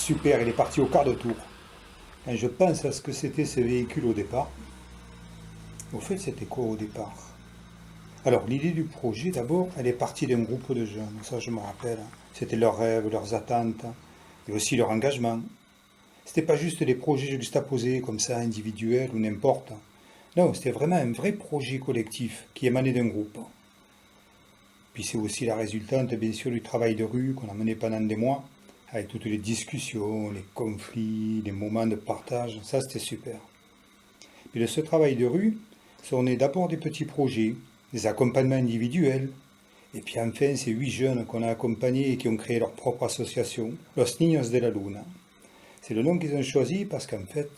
super, il est parti au quart de tour. Quand je pense à ce que c'était ce véhicule au départ, au fait, c'était quoi au départ? Alors, l'idée du projet, d'abord, elle est partie d'un groupe de jeunes, ça je me rappelle. C'était leurs rêves, leurs attentes, et aussi leur engagement. C'était pas juste des projets juxtaposés comme ça, individuels ou n'importe. Non, c'était vraiment un vrai projet collectif qui émanait d'un groupe. Puis c'est aussi la résultante, bien sûr, du travail de rue qu'on a mené pendant des mois, avec toutes les discussions, les conflits, les moments de partage. Ça, c'était super. Puis de ce travail de rue sont nés d'abord des petits projets, des accompagnements individuels, et puis enfin ces 8 jeunes qu'on a accompagnés et qui ont créé leur propre association, Los Niños de la Luna. C'est le nom qu'ils ont choisi parce qu'en fait,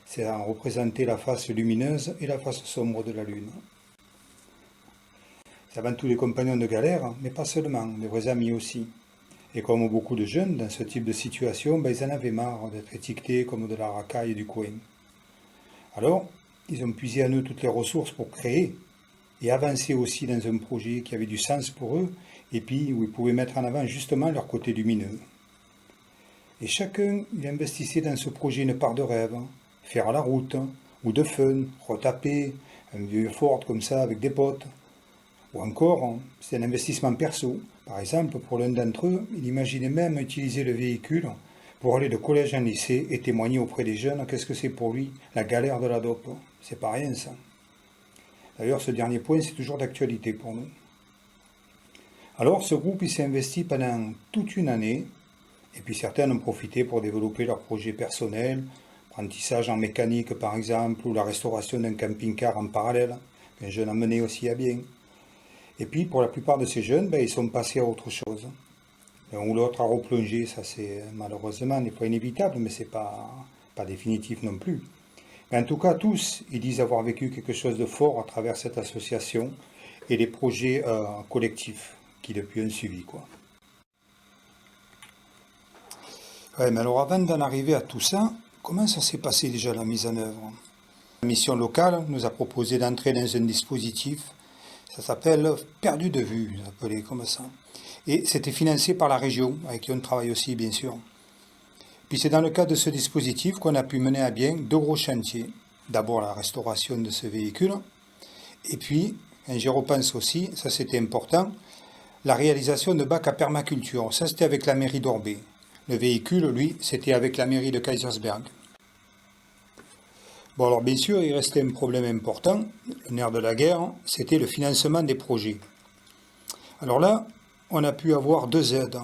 c'est à représenter la face lumineuse et la face sombre de la Lune. C'est avant tout des compagnons de galère, mais pas seulement, des vrais amis aussi. Et comme beaucoup de jeunes dans ce type de situation, ils en avaient marre d'être étiquetés comme de la racaille du coin. Alors, ils ont puisé en eux toutes les ressources pour créer et avancer aussi dans un projet qui avait du sens pour eux et puis où ils pouvaient mettre en avant justement leur côté lumineux. Et chacun, il investissait dans ce projet une part de rêve, faire la route, ou de fun, retaper, un vieux Ford comme ça avec des potes. Ou encore, c'est un investissement perso. Par exemple, pour l'un d'entre eux, il imaginait même utiliser le véhicule pour aller de collège en lycée et témoigner auprès des jeunes qu'est-ce que c'est pour lui la galère de la dope. C'est pas rien ça. D'ailleurs, ce dernier point, c'est toujours d'actualité pour nous. Alors, ce groupe, il s'est investi pendant toute une année, et puis certains ont profité pour développer leurs projets personnels, apprentissage en mécanique par exemple, ou la restauration d'un camping-car en parallèle, qu'un jeune a mené aussi à bien. Et puis, pour la plupart de ces jeunes, ils sont passés à autre chose. L'un ou l'autre a replongé, ça c'est malheureusement des fois inévitable, mais c'est pas définitif non plus. Mais en tout cas, tous, ils disent avoir vécu quelque chose de fort à travers cette association et les projets collectifs qui depuis ont suivi, quoi. Ouais, mais alors avant d'en arriver à tout ça, comment ça s'est passé déjà la mise en œuvre? La mission locale nous a proposé d'entrer dans un dispositif, ça s'appelle Perdu de vue, appelé comme ça. Et c'était financé par la région, avec qui on travaille aussi bien sûr. Puis c'est dans le cadre de ce dispositif qu'on a pu mener à bien 2 gros chantiers. D'abord la restauration de ce véhicule, et puis, quand j'y repense aussi, ça c'était important, la réalisation de bacs à permaculture. Ça c'était avec la mairie d'Orbay. Le véhicule, lui, c'était avec la mairie de Kaysersberg. Bon alors bien sûr, il restait un problème important, le nerf de la guerre, c'était le financement des projets. Alors là, on a pu avoir 2 aides.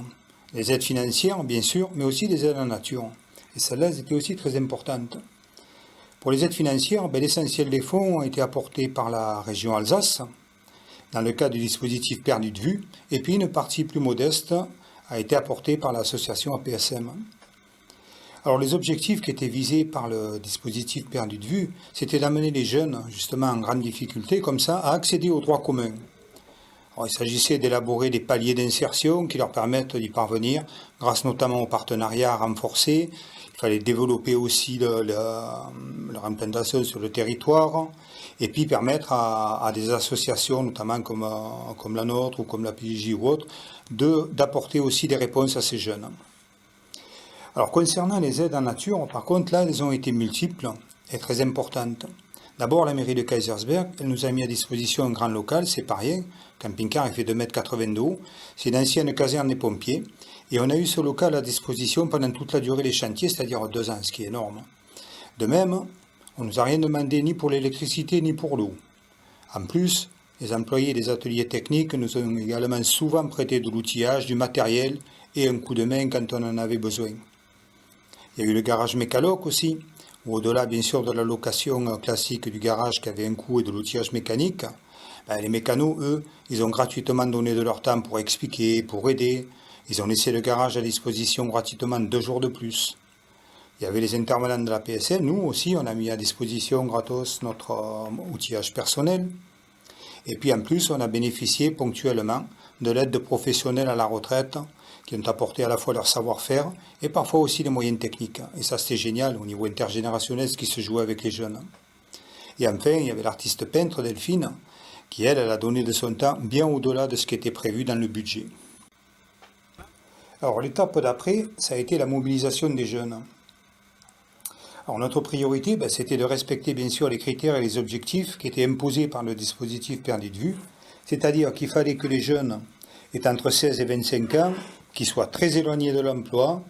Les aides financières, bien sûr, mais aussi des aides en nature. Et celles-là, étaient aussi très importantes. Pour les aides financières, l'essentiel des fonds ont été apportés par la région Alsace, dans le cadre du dispositif Perdu de vue, et puis une partie plus modeste a été apportée par l'association APSM. Alors les objectifs qui étaient visés par le dispositif Perdu de vue, c'était d'amener les jeunes, justement en grande difficulté, comme ça, à accéder aux droits communs. Alors, il s'agissait d'élaborer des paliers d'insertion qui leur permettent d'y parvenir, grâce notamment aux partenariats renforcés. Il fallait développer aussi leur implantation sur le territoire, et puis permettre à des associations, notamment comme la nôtre ou comme la PJJ ou autre, d'apporter aussi des réponses à ces jeunes. Alors concernant les aides en nature, par contre, là, elles ont été multiples et très importantes. D'abord, la mairie de Kaysersberg, elle nous a mis à disposition un grand local, c'est pas rien. Le camping-car, il fait 2,80 m de haut. C'est une ancienne caserne des pompiers. Et on a eu ce local à disposition pendant toute la durée des chantiers, c'est-à-dire 2 ans, ce qui est énorme. De même, on ne nous a rien demandé ni pour l'électricité ni pour l'eau. En plus, les employés des ateliers techniques nous ont également souvent prêté de l'outillage, du matériel et un coup de main quand on en avait besoin. Il y a eu le garage Mécaloc aussi, où au-delà bien sûr de la location classique du garage qui avait un coût et de l'outillage mécanique, les mécanos, eux, ils ont gratuitement donné de leur temps pour expliquer, pour aider. Ils ont laissé le garage à disposition gratuitement 2 jours de plus. Il y avait les intervenants de la PSN, nous aussi, on a mis à disposition gratos notre outillage personnel. Et puis en plus, on a bénéficié ponctuellement de l'aide de professionnels à la retraite qui ont apporté à la fois leur savoir-faire et parfois aussi les moyens techniques. Et ça, c'était génial au niveau intergénérationnel, ce qui se jouait avec les jeunes. Et enfin, il y avait l'artiste peintre Delphine, qui, elle a donné de son temps bien au-delà de ce qui était prévu dans le budget. Alors l'étape d'après, ça a été la mobilisation des jeunes. Alors notre priorité, c'était de respecter bien sûr les critères et les objectifs qui étaient imposés par le dispositif Perdu de vue, c'est-à-dire qu'il fallait que les jeunes aient entre 16 et 25 ans, qu'ils soient très éloignés de l'emploi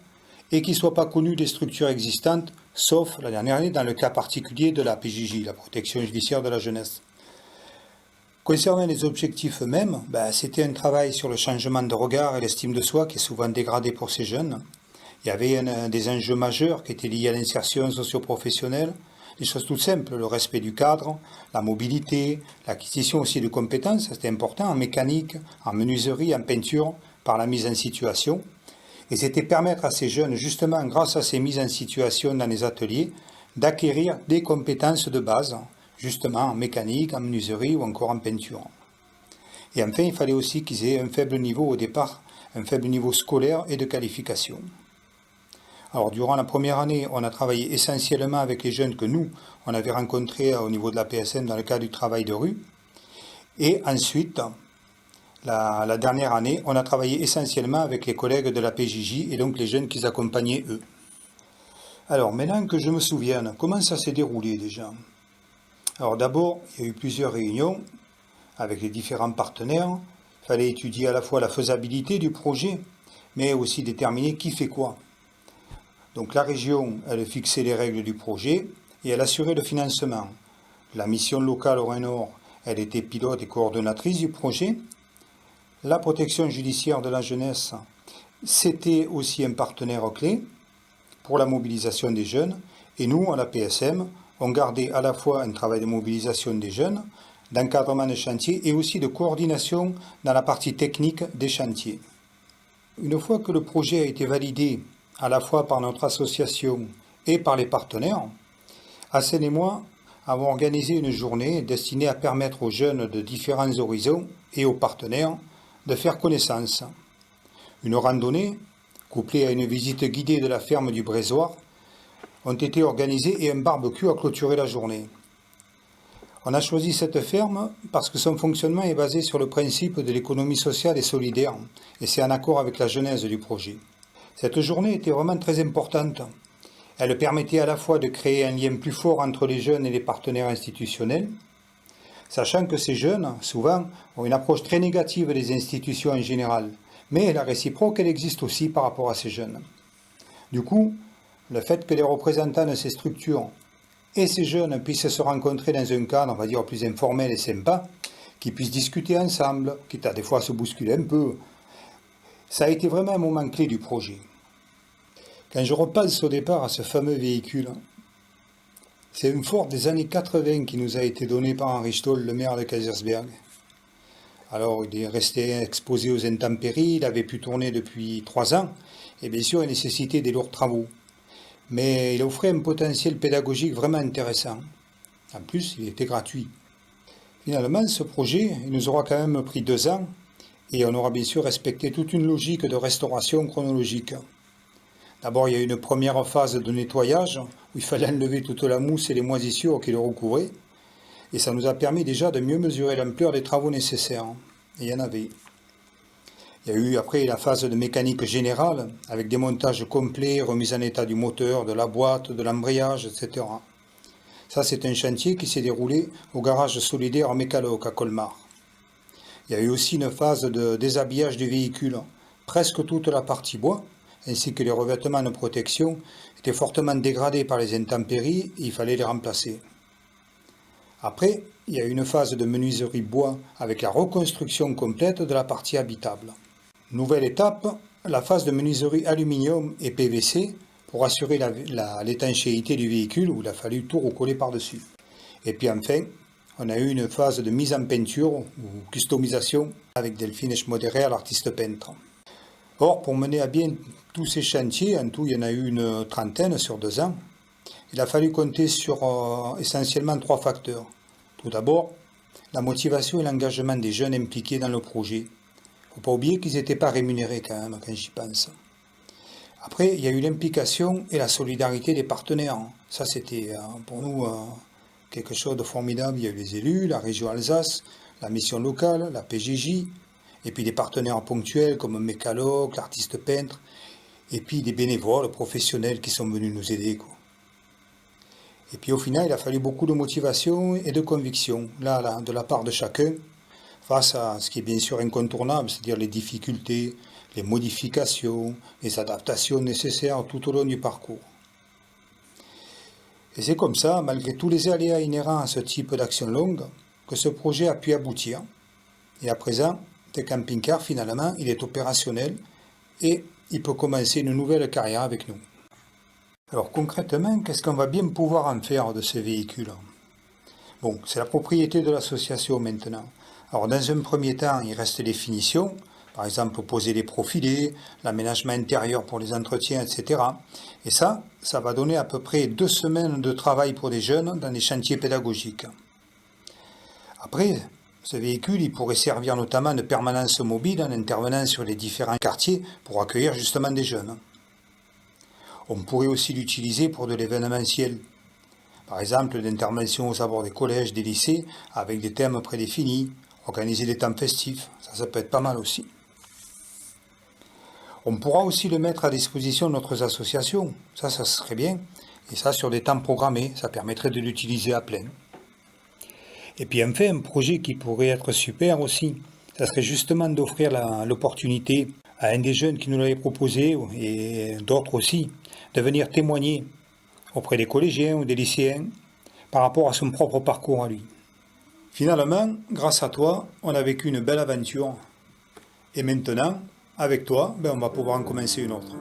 et qu'ils ne soient pas connus des structures existantes, sauf la dernière année dans le cas particulier de la PJJ, la protection judiciaire de la jeunesse. Concernant les objectifs eux-mêmes, c'était un travail sur le changement de regard et l'estime de soi qui est souvent dégradé pour ces jeunes. Il y avait des enjeux majeurs qui étaient liés à l'insertion socio-professionnelle, des choses toutes simples, le respect du cadre, la mobilité, l'acquisition aussi de compétences, c'était important, en mécanique, en menuiserie, en peinture, par la mise en situation. Et c'était permettre à ces jeunes, justement grâce à ces mises en situation dans les ateliers, d'acquérir des compétences de base, justement en mécanique, en menuiserie ou encore en peinture. Et enfin, il fallait aussi qu'ils aient un faible niveau au départ, un faible niveau scolaire et de qualification. Alors, durant la première année, on a travaillé essentiellement avec les jeunes que nous, on avait rencontrés au niveau de la PSM dans le cadre du travail de rue. Et ensuite, la dernière année, on a travaillé essentiellement avec les collègues de la PJJ et donc les jeunes qu'ils accompagnaient eux. Alors, maintenant que je me souvienne, comment ça s'est déroulé déjà ? Alors d'abord, il y a eu plusieurs réunions avec les différents partenaires. Il fallait étudier à la fois la faisabilité du projet, mais aussi déterminer qui fait quoi. Donc la région, elle fixait les règles du projet et elle assurait le financement. La mission locale au Rhin-Nord, elle était pilote et coordonnatrice du projet. La protection judiciaire de la jeunesse, c'était aussi un partenaire clé pour la mobilisation des jeunes. Et nous, à la PSM, on gardait à la fois un travail de mobilisation des jeunes, d'encadrement des chantiers et aussi de coordination dans la partie technique des chantiers. Une fois que le projet a été validé à la fois par notre association et par les partenaires, Hassen et moi avons organisé une journée destinée à permettre aux jeunes de différents horizons et aux partenaires de faire connaissance. Une randonnée, couplée à une visite guidée de la ferme du Brésoir, ont été organisés et un barbecue a clôturé la journée. On a choisi cette ferme parce que son fonctionnement est basé sur le principe de l'économie sociale et solidaire, et c'est en accord avec la genèse du projet. Cette journée était vraiment très importante. Elle permettait à la fois de créer un lien plus fort entre les jeunes et les partenaires institutionnels, sachant que ces jeunes, souvent, ont une approche très négative des institutions en général, mais la réciproque, elle existe aussi par rapport à ces jeunes. Du coup, le fait que les représentants de ces structures et ces jeunes puissent se rencontrer dans un cadre, on va dire, plus informel et sympa, qu'ils puissent discuter ensemble, quitte à des fois se bousculer un peu, ça a été vraiment un moment clé du projet. Quand je repasse au départ à ce fameux véhicule, c'est un Ford des années 80 qui nous a été donné par Henri Stoll, le maire de Kaysersberg. Alors, il est resté exposé aux intempéries, il avait pu tourner depuis 3 ans, et bien sûr, il nécessitait des lourds travaux. Mais il offrait un potentiel pédagogique vraiment intéressant. En plus, il était gratuit. Finalement, ce projet, il nous aura quand même pris 2 ans, et on aura bien sûr respecté toute une logique de restauration chronologique. D'abord, il y a eu une première phase de nettoyage, où il fallait enlever toute la mousse et les moisissures qui le recouvraient, et ça nous a permis déjà de mieux mesurer l'ampleur des travaux nécessaires. Et il y en avait. Il y a eu après la phase de mécanique générale, avec des montages complets, remise en état du moteur, de la boîte, de l'embrayage, etc. Ça, c'est un chantier qui s'est déroulé au garage solidaire Mécaloc à Colmar. Il y a eu aussi une phase de déshabillage du véhicule. Presque toute la partie bois, ainsi que les revêtements de protection, étaient fortement dégradés par les intempéries et il fallait les remplacer. Après, il y a eu une phase de menuiserie bois avec la reconstruction complète de la partie habitable. Nouvelle étape, la phase de menuiserie aluminium et PVC pour assurer l'étanchéité du véhicule où il a fallu tout recoller par-dessus. Et puis enfin, on a eu une phase de mise en peinture ou customisation avec Delphine Schmoderer, l'artiste peintre. Or, pour mener à bien tous ces chantiers, en tout il y en a eu une trentaine sur 2 ans, il a fallu compter sur essentiellement 3 facteurs. Tout d'abord, la motivation et l'engagement des jeunes impliqués dans le projet. Il ne faut pas oublier qu'ils n'étaient pas rémunérés quand même, quand j'y pense. Après, il y a eu l'implication et la solidarité des partenaires. Ça, c'était pour nous quelque chose de formidable. Il y a eu les élus, la région Alsace, la mission locale, la PJJ, et puis des partenaires ponctuels comme Mécaloc, l'artiste peintre, et puis des bénévoles professionnels qui sont venus nous aider, quoi. Et puis au final, il a fallu beaucoup de motivation et de conviction, là, de la part de chacun, face à ce qui est bien sûr incontournable, c'est-à-dire les difficultés, les modifications, les adaptations nécessaires tout au long du parcours. Et c'est comme ça, malgré tous les aléas inhérents à ce type d'action longue, que ce projet a pu aboutir. Et à présent, The Camping Car, finalement, il est opérationnel et il peut commencer une nouvelle carrière avec nous. Alors concrètement, qu'est-ce qu'on va bien pouvoir en faire de ces véhicules? Bon, c'est la propriété de l'association maintenant. Alors dans un premier temps, il reste les finitions, par exemple poser les profilés, l'aménagement intérieur pour les entretiens, etc. Et ça va donner à peu près 2 semaines de travail pour des jeunes dans des chantiers pédagogiques. Après, ce véhicule, il pourrait servir notamment de permanence mobile en intervenant sur les différents quartiers pour accueillir justement des jeunes. On pourrait aussi l'utiliser pour de l'événementiel. Par exemple, d'intervention aux abords des collèges, des lycées, avec des thèmes prédéfinis, organiser des temps festifs, ça peut être pas mal aussi. On pourra aussi le mettre à disposition de notre association, ça serait bien, et ça sur des temps programmés, ça permettrait de l'utiliser à plein. Et puis enfin, un projet qui pourrait être super aussi, ça serait justement d'offrir l'opportunité à un des jeunes qui nous l'avait proposé, et d'autres aussi, de venir témoigner auprès des collégiens ou des lycéens par rapport à son propre parcours à lui. Finalement, grâce à toi, on a vécu une belle aventure. Et maintenant, avec toi, on va pouvoir en commencer une autre.